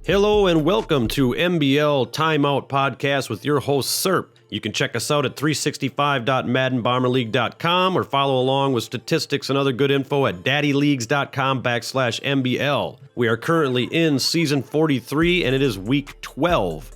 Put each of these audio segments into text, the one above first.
Hello and welcome to MBL Timeout podcast with your host Serp. You can check us out at 365.maddenbomberleague.com or follow along with statistics and other good info at daddyleagues.com/MBL. We are currently in season 43 and it is week 12,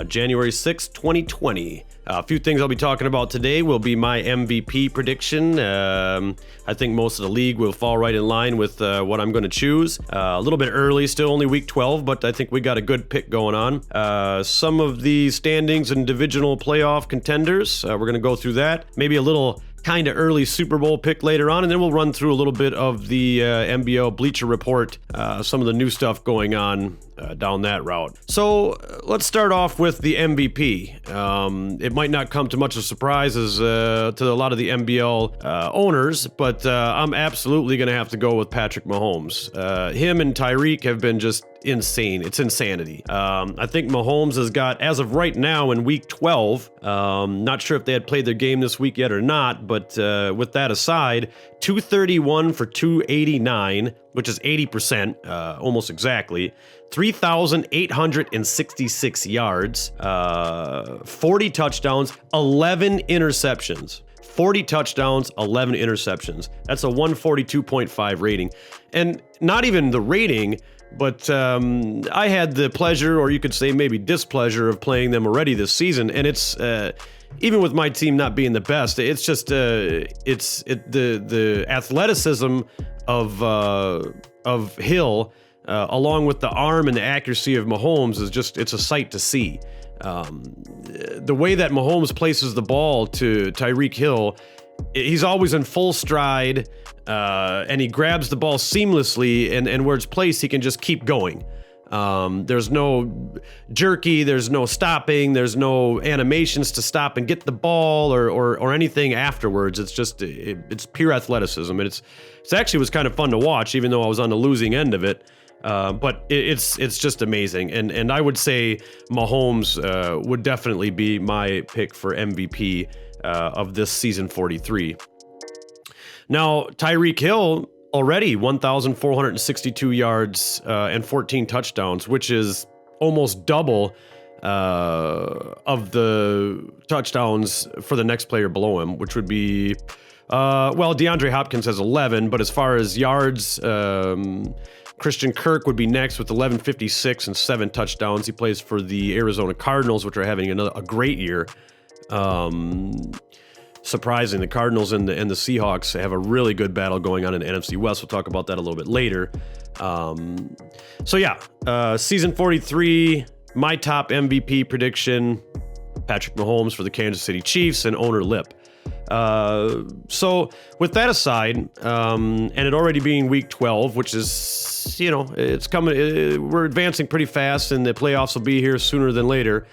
January 6th, 2020. A few things I'll be talking about today will be my MVP prediction. I think most of the league will fall right in line with what I'm going to choose. A little bit early, still only week 12, but I think we got a good pick going on. Some of the standings and divisional playoff contenders, we're going to go through that. Maybe a little kind of early Super Bowl pick later on, and then we'll run through a little bit of the MBL Bleacher Report, some of the new stuff going on down that route. So let's start off with the MVP. It might not come to much of a surprise to a lot of the MBL owners, but I'm absolutely going to have to go with Patrick Mahomes. Him and Tyreek have been just insane. It's insanity. I think Mahomes has got, as of right now in week 12, not sure if they had played their game this week yet or not, but with that aside, 231 for 289, which is 80%, almost exactly. 3,866 yards, 40 touchdowns, 11 interceptions. 40 touchdowns, 11 interceptions. That's a 142.5 rating. And not even the rating, but I had the pleasure, or you could say maybe displeasure, of playing them already this season. And it's, even with my team not being the best, it's just, the athleticism of Hill, along with the arm and the accuracy of Mahomes is just, it's a sight to see. The way that Mahomes places the ball to Tyreek Hill, he's always in full stride, and he grabs the ball seamlessly, and where it's placed, he can just keep going. There's no jerky, there's no stopping, there's no animations to stop and get the ball or anything afterwards. It's just, it's pure athleticism, and it's actually was kind of fun to watch, even though I was on the losing end of it. But it's just amazing, and I would say Mahomes would definitely be my pick for MVP of this season 43. Now, Tyreek Hill already 1,462 yards and 14 touchdowns, which is almost double of the touchdowns for the next player below him, which would be DeAndre Hopkins has 11, but as far as yards, Christian Kirk would be next with 1156 and 7 touchdowns. He plays for the Arizona Cardinals, which are having a great year. Surprising, the Cardinals and the Seahawks have a really good battle going on in the NFC West. We'll talk about that a little bit later. Season 43, my top MVP prediction, Patrick Mahomes for the Kansas City Chiefs and owner Lip. So with that aside, and it already being week 12, which is, it's coming, we're advancing pretty fast and the playoffs will be here sooner than later.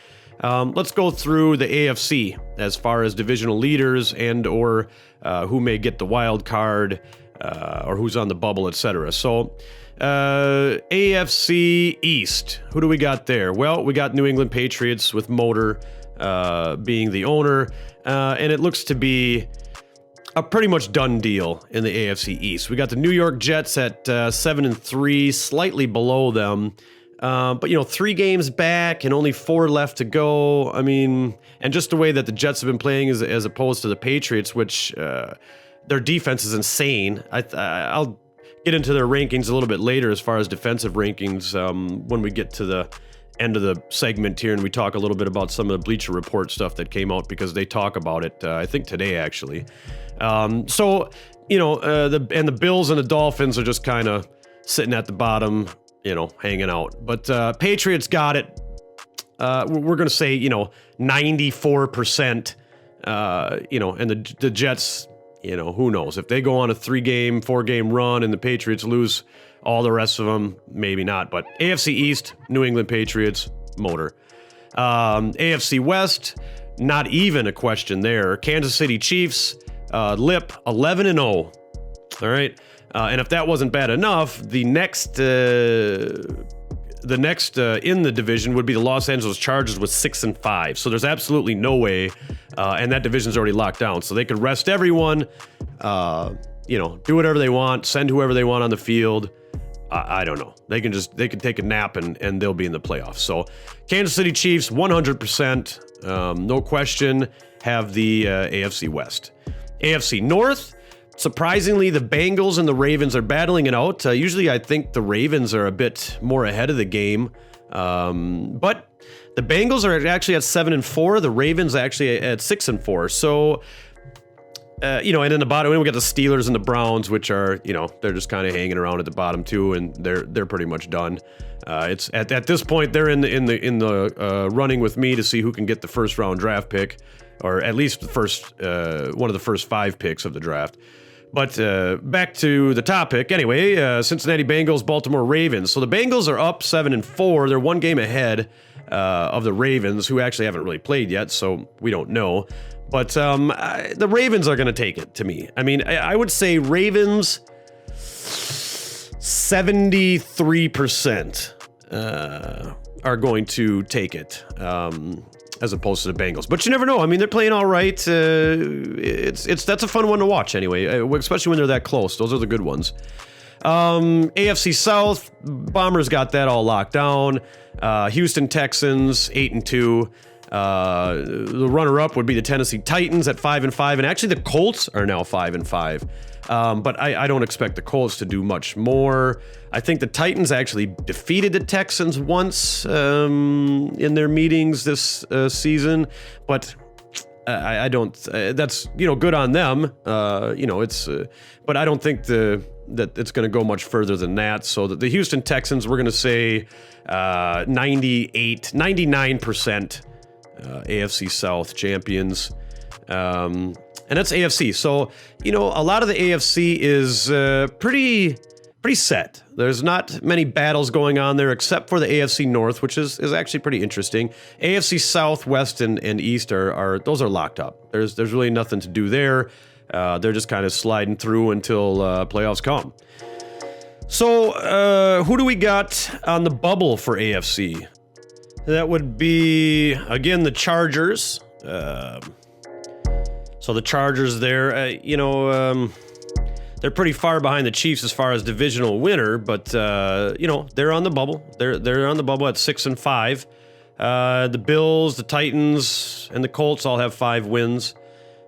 Let's go through the AFC as far as divisional leaders and or who may get the wild card or who's on the bubble, etc. So AFC East, who do we got there? Well, we got New England Patriots with Motor being the owner, and it looks to be a pretty much done deal in the AFC East. We got the New York Jets at 7-3, slightly below them. But 3 games back and only 4 left to go. I mean, and just the way that the Jets have been playing as opposed to the Patriots, which their defense is insane. I'll get into their rankings a little bit later as far as defensive rankings when we get to the end of the segment here and we talk a little bit about some of the Bleacher Report stuff that came out, because they talk about it, I think today actually. The Bills and the Dolphins are just kind of sitting at the bottom, hanging out. But Patriots got it. We're going to say, 94%, and the Jets, who knows? If they go on a 3-game, 4-game run and the Patriots lose all the rest of them, maybe not. But AFC East, New England Patriots, Motor. AFC West, not even a question there. Kansas City Chiefs, Lip, 11-0. All right. And if that wasn't bad enough, the next in the division would be the Los Angeles Chargers with 6-5. So there's absolutely no way, and that division's already locked down. So they could rest everyone, do whatever they want, send whoever they want on the field. I don't know. They can take a nap and they'll be in the playoffs. So Kansas City Chiefs, 100%, no question, have the AFC West. AFC North, surprisingly, the Bengals and the Ravens are battling it out. Usually I think the Ravens are a bit more ahead of the game. But the Bengals are actually at 7-4. The Ravens actually at 6-4. So, and in the bottom, we got the Steelers and the Browns, which are, they're just kind of hanging around at the bottom too, and they're pretty much done. It's at this point they're in the running with me to see who can get the first round draft pick, or at least the first one of the first 5 picks of the draft. But back to the topic. Anyway, Cincinnati Bengals, Baltimore Ravens. So the Bengals are up 7-4. They're 1 game ahead of the Ravens, who actually haven't really played yet, so we don't know. But the Ravens are going to take it, to me. I mean, I would say Ravens 73% are going to take it. As opposed to the Bengals, but you never know. I mean, they're playing all right. That's a fun one to watch anyway, especially when they're that close. Those are the good ones. AFC South, Bombers got that all locked down. Houston Texans 8-2. The runner-up would be the Tennessee Titans at 5-5, and actually the Colts are now 5-5. But I don't expect the Colts to do much more. I think the Titans actually defeated the Texans once in their meetings this season, but I don't. That's good on them. It's but I don't think that it's going to go much further than that. So the Houston Texans, we're going to say 99% AFC South champions. And that's AFC. So, a lot of the AFC is pretty set. There's not many battles going on there except for the AFC North, which is actually pretty interesting. AFC South, West, and East are locked up. There's really nothing to do there. They're just kind of sliding through until playoffs come. So, who do we got on the bubble for AFC? That would be, again, the Chargers. So the Chargers there, they're pretty far behind the Chiefs as far as divisional winner, but they're on the bubble. They're on the bubble at 6-5. The Bills, the Titans, and the Colts all have 5 wins.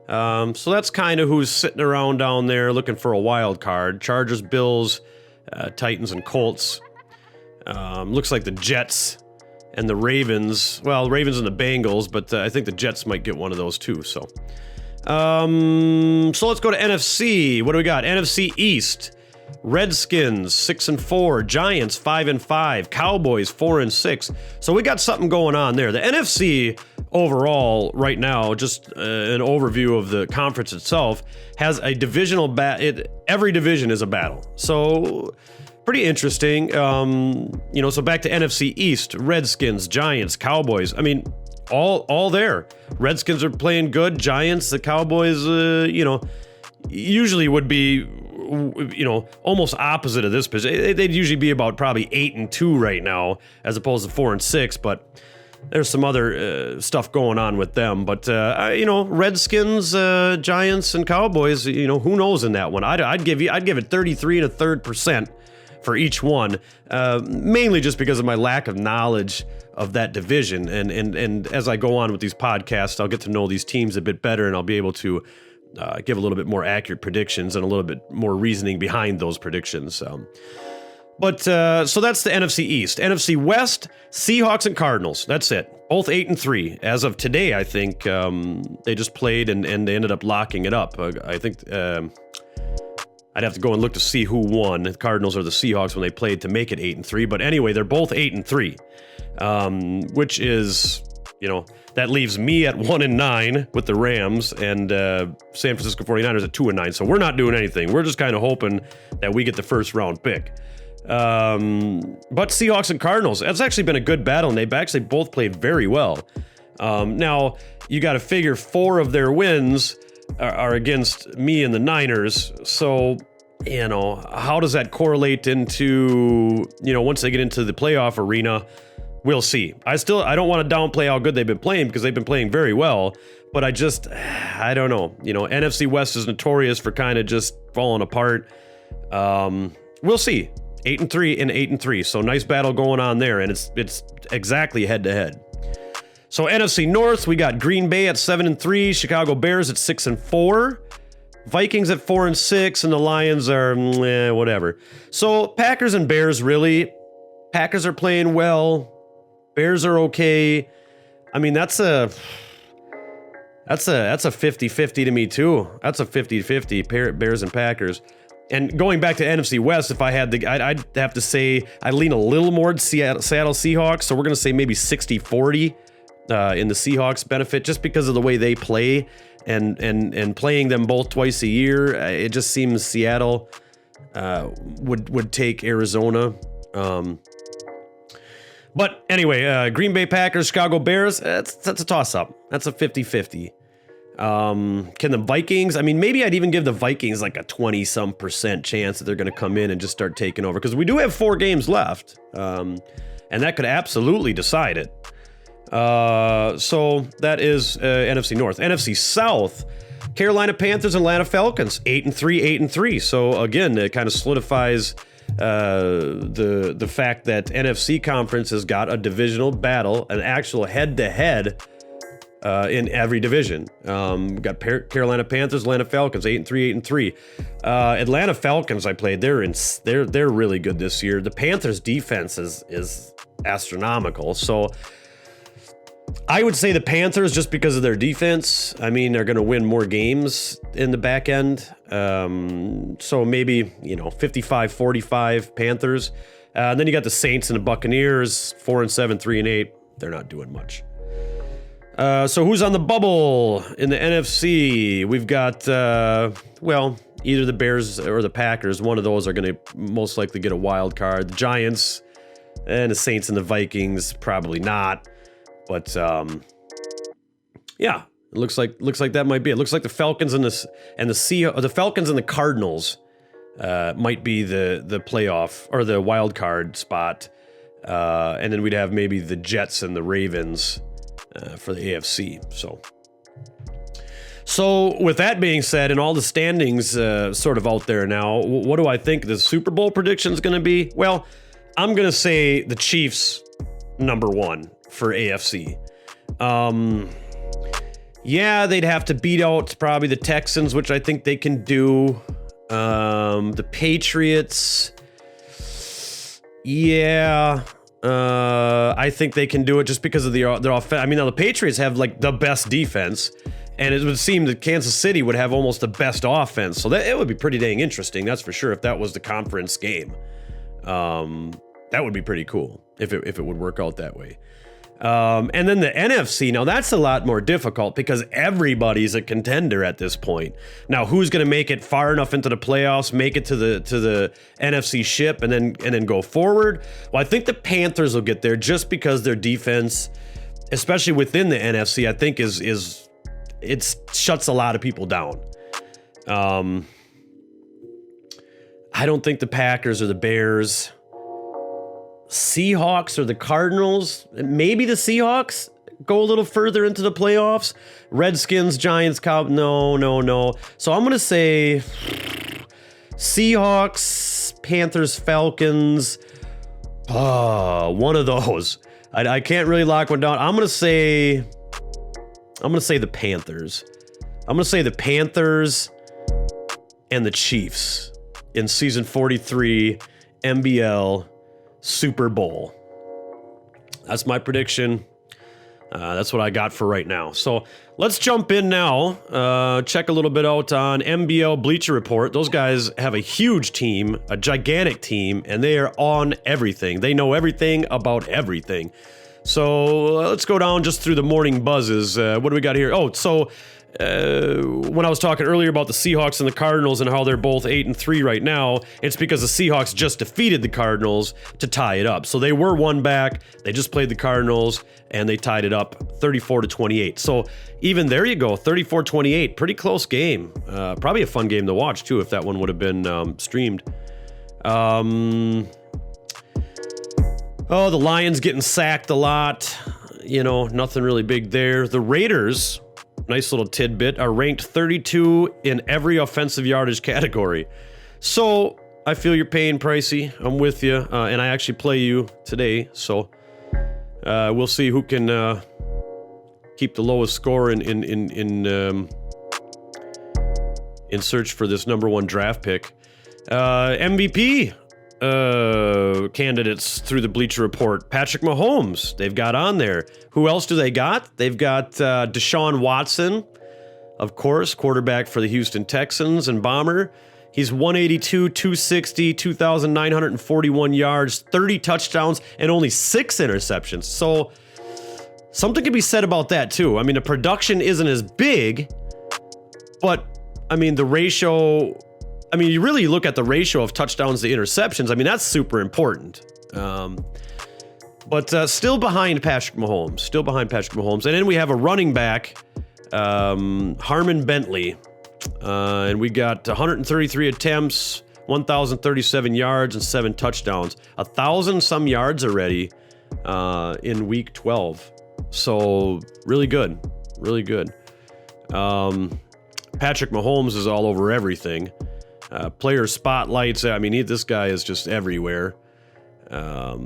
So that's kind of who's sitting around down there looking for a wild card. Chargers, Bills, Titans, and Colts. Looks like the Jets and the Ravens. Well, Ravens and the Bengals, but I think the Jets might get one of those too. So let's go to NFC. What do we got? NFC East. Redskins 6-4, Giants 5-5, Cowboys 4-6. So we got something going on there. The NFC overall right now, just an overview of the conference itself, has a divisional every division is a battle. So pretty interesting. So back to NFC East, Redskins, Giants, Cowboys. I mean, all there. Redskins are playing good. Giants, the Cowboys, usually would be, almost opposite of this position. They'd usually be about probably 8-2 right now, as opposed to 4-6. But there's some other stuff going on with them. But Redskins, Giants, and Cowboys. Who knows in that one? I'd give it 33 1/3% for each one, mainly just because of my lack of knowledge of that division. And as I go on with these podcasts, I'll get to know these teams a bit better, and I'll be able to give a little bit more accurate predictions and a little bit more reasoning behind those predictions. So that's the NFC East. NFC West, Seahawks and Cardinals. That's it. Both 8-3. As of today, I think they just played and they ended up locking it up. I think I'd have to go and look to see who won, the Cardinals or the Seahawks, when they played to make it 8-3. But anyway, they're both 8-3, which is, that leaves me at 1-9 with the Rams, and San Francisco 49ers at 2-9. So we're not doing anything. We're just kind of hoping that we get the first round pick. But Seahawks and Cardinals, that's actually been a good battle, and they've actually both played very well. Now, you got to figure 4 of their wins are against me and the Niners. So, how does that correlate into, once they get into the playoff arena? We'll see. I don't want to downplay how good they've been playing, because they've been playing very well, but I don't know. NFC West is notorious for kind of just falling apart. We'll see. 8-3 and 8-3. So nice battle going on there, and it's exactly head to head. So NFC North, we got Green Bay at 7-3, Chicago Bears at 6-4, Vikings at 4-6, and the Lions are whatever. So Packers and Bears, really, Packers are playing well, Bears are okay. I mean, that's a 50-50 to me too. That's a 50-50, Bears and Packers. And going back to NFC West, if I had I'd have to say I lean a little more to Seattle Seahawks. So we're going to say maybe 60-40 in the Seahawks benefit, just because of the way they play and playing them both twice a year. It just seems Seattle would take Arizona. But anyway, Green Bay Packers, Chicago Bears, that's a toss-up. That's a 50-50. Can the Vikings, I mean, maybe I'd even give the Vikings like a 20-some% chance that they're going to come in and just start taking over, because we do have 4 games left, and that could absolutely decide it. So that is NFC North. NFC South, Carolina Panthers, Atlanta Falcons, 8-3, 8-3. So again, it kind of solidifies the fact that NFC conference has got a divisional battle, an actual head-to-head in every division. We got Carolina Panthers, Atlanta Falcons, 8-3, 8-3. Atlanta Falcons, I played. They're really good this year. The Panthers defense is astronomical. So I would say the Panthers, just because of their defense, I mean, they're going to win more games in the back end. So maybe, 55-45 Panthers. And then you got the Saints and the Buccaneers, 4-7, 3-8. They're not doing much. So who's on the bubble in the NFC? We've got, either the Bears or the Packers. One of those are going to most likely get a wild card. The Giants and the Saints and the Vikings, probably not. But yeah, it looks like that might be it. Looks like the Falcons and the Falcons and the Cardinals might be the playoff or the wild card spot, and then we'd have maybe the Jets and the Ravens for the AFC. So with that being said, and all the standings sort of out there now, what do I think the Super Bowl prediction is going to be? Well, I'm going to say the Chiefs number 1 for AFC. Yeah, they'd have to beat out probably the Texans, which I think they can do. The Patriots, yeah, I think they can do it just because of their offense. I mean, now the Patriots have like the best defense, and it would seem that Kansas City would have almost the best offense. So it would be pretty dang interesting, that's for sure, if that was the conference game. That would be pretty cool if it would work out that way. And then the NFC, now that's a lot more difficult because everybody's a contender at this point. Now, who's going to make it far enough into the playoffs, make it to the NFC ship, and then go forward? Well, I think the Panthers will get there just because their defense, especially within the NFC, I think it shuts a lot of people down. I don't think the Packers or the Bears, Seahawks or the Cardinals, maybe the Seahawks go a little further into the playoffs. Redskins, Giants, Cowboys, no. So I'm going to say Seahawks, Panthers, Falcons, one of those. I can't really lock one down. I'm going to say the Panthers. I'm going to say the Panthers and the Chiefs in season 43 MBL Super Bowl. That's my prediction. That's what I got for right now. So let's jump in now. Check a little bit out on MBL Bleacher Report. Those guys have a huge team, a gigantic team, and they are on everything. They know everything about everything. So let's go down just through the morning buzzes. What do we got here? Oh, so when I was talking earlier about the Seahawks and the Cardinals and how they're both 8-3 right now, it's because the Seahawks just defeated the Cardinals to tie it up. So they were one back. They just played the Cardinals and they tied it up 34-28. So even there you go, 34-28, pretty close game. Probably a fun game to watch too if that one would have been streamed. The Lions getting sacked a lot. Nothing really big there. The Raiders, nice little tidbit, are ranked 32 in every offensive yardage category. So I feel your pain, Pricey. I'm with you, and I actually play you today, so we'll see who can keep the lowest score in search for this #1 draft pick. MVP candidates through the Bleacher Report. Patrick Mahomes, they've got on there. Who else do they got? They've got Deshaun Watson, of course, quarterback for the Houston Texans and Bomber. He's 182, 260, 2,941 yards, 30 touchdowns, and only 6 interceptions. So something can be said about that too. I mean, the production isn't as big, but I mean, the ratio, I mean, you really look at the ratio of touchdowns to interceptions. I mean, that's super important. But still behind Patrick Mahomes. And then we have a running back, Harmon Bentley. And we got 133 attempts, 1,037 yards, and 7 touchdowns. 1,000 some yards already in week 12. So really good. Patrick Mahomes is all over everything. Player spotlights. I mean, this guy is just everywhere. A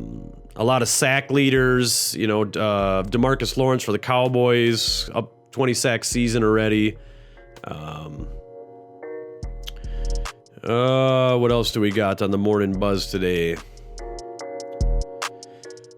lot of sack leaders. You know, DeMarcus Lawrence for the Cowboys, up 20 sack season already. What else do we got on the morning buzz today?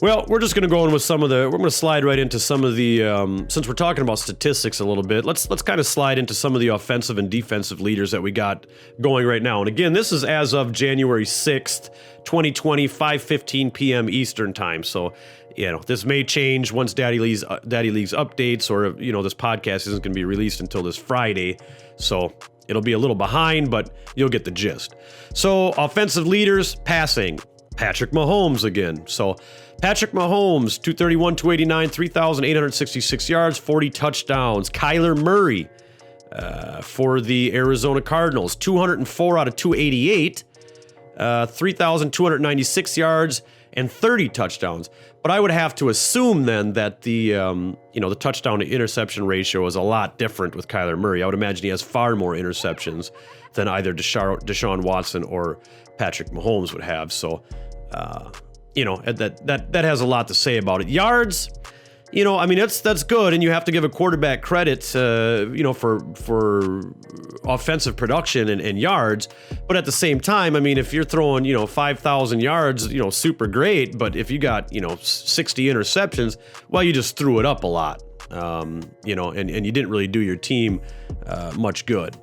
Well, we're just going to go in with we're going to slide right into some of the, since we're talking about statistics a little bit, let's kind of slide into some of the offensive and defensive leaders that we got going right now. And again, this is as of January 6th, 2020, 5:15 p.m. Eastern time. So, you know, this may change once Daddy League's updates, or, you know, this podcast isn't going to be released until this Friday. So it'll be a little behind, but you'll get the gist. So offensive leaders, passing, Patrick Mahomes again. So Patrick Mahomes, 231, 289, 3,866 yards, 40 touchdowns. Kyler Murray for the Arizona Cardinals, 204 out of 288, 3,296 yards, and 30 touchdowns. But I would have to assume then that the touchdown to interception ratio is a lot different with Kyler Murray. I would imagine he has far more interceptions than either Deshaun Watson or Patrick Mahomes would have. So, that has a lot to say about it. Yards, you know, I mean, that's good, and you have to give a quarterback credit, for offensive production and yards. But at the same time, I mean, if you're throwing, 5,000 yards, super great. But if you got, 60 interceptions, well, you just threw it up a lot, and you didn't really do your team much good.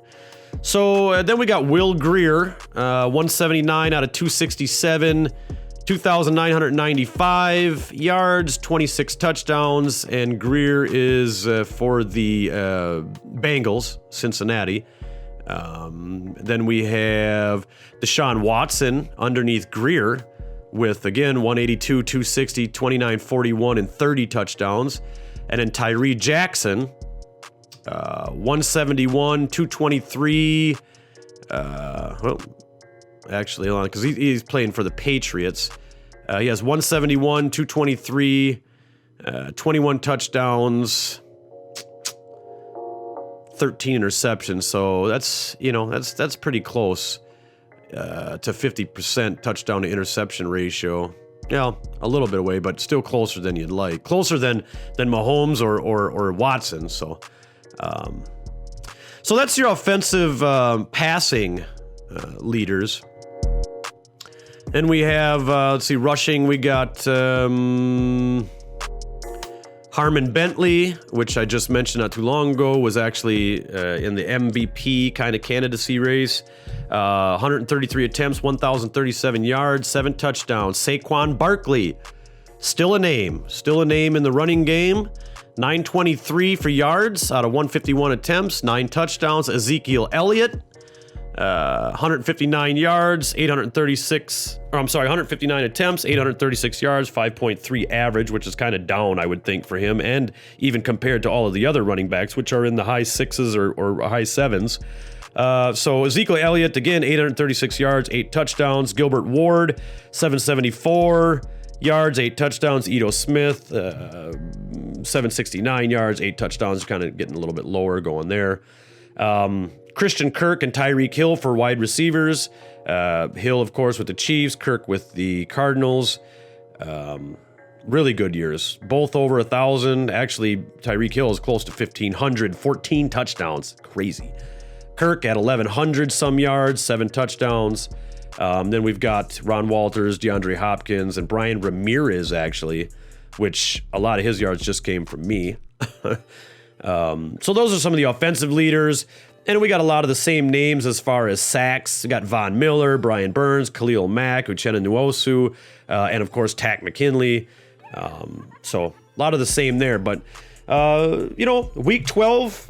So then we got Will Grier, 179 out of 267. 2,995 yards, 26 touchdowns, and Grier is for the Bengals, Cincinnati. Then we have Deshaun Watson underneath Grier with, again, 182, 260, 29, 41, and 30 touchdowns. And then Tyree Jackson, 171, 223, actually, hold on, because he's playing for the Patriots. He has 171, 223, 21 touchdowns, 13 interceptions. So that's pretty close to 50% touchdown to interception ratio. Yeah, a little bit away, but still closer than you'd like. Closer than Mahomes or Watson. So that's your offensive passing leaders. And we have, rushing. We got Harmon Bentley, which I just mentioned not too long ago, was actually in the MVP kind of candidacy race. 133 attempts, 1,037 yards, 7 touchdowns. Saquon Barkley, still a name in the running game. 923 for yards out of 151 attempts, 9 touchdowns. Ezekiel Elliott, 159 yards, 159 attempts, 836 yards, 5.3 average, which is kind of down, I would think, for him, and even compared to all of the other running backs, which are in the high 6s or high 7s. So Ezekiel Elliott, again, 836 yards, 8 touchdowns. Gilbert Ward, 774 yards, 8 touchdowns. Ito Smith, 769 yards, 8 touchdowns, kind of getting a little bit lower going there. Christian Kirk and Tyreek Hill for wide receivers. Hill, of course, with the Chiefs, Kirk with the Cardinals. Really good years. Both over 1,000. Actually, Tyreek Hill is close to 1,500, 14 touchdowns. Crazy. Kirk at 1,100 some yards, 7 touchdowns. Then we've got Ron Walters, DeAndre Hopkins, and Brian Ramirez, actually, which a lot of his yards just came from me. So those are some of the offensive leaders. And we got a lot of the same names as far as sacks. We got Von Miller, Brian Burns, Khalil Mack, Uchenna Nwosu, and of course, Tack McKinley. So a lot of the same there. But, week 12,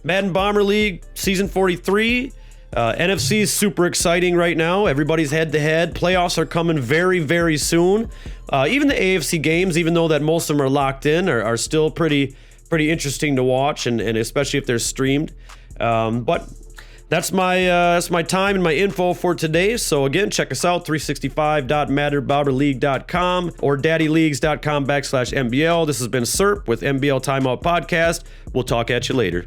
Madden Bomber League, season 43. NFC is super exciting right now. Everybody's head-to-head. Playoffs are coming very, very soon. Even the AFC games, even though that most of them are locked in, are still pretty interesting to watch, and especially if they're streamed. But that's my time and my info for today. So again, check us out, 365.maddenbomberleague.com or daddyleagues.com/MBL. This has been Serp with MBL Timeout Podcast. We'll talk at you later.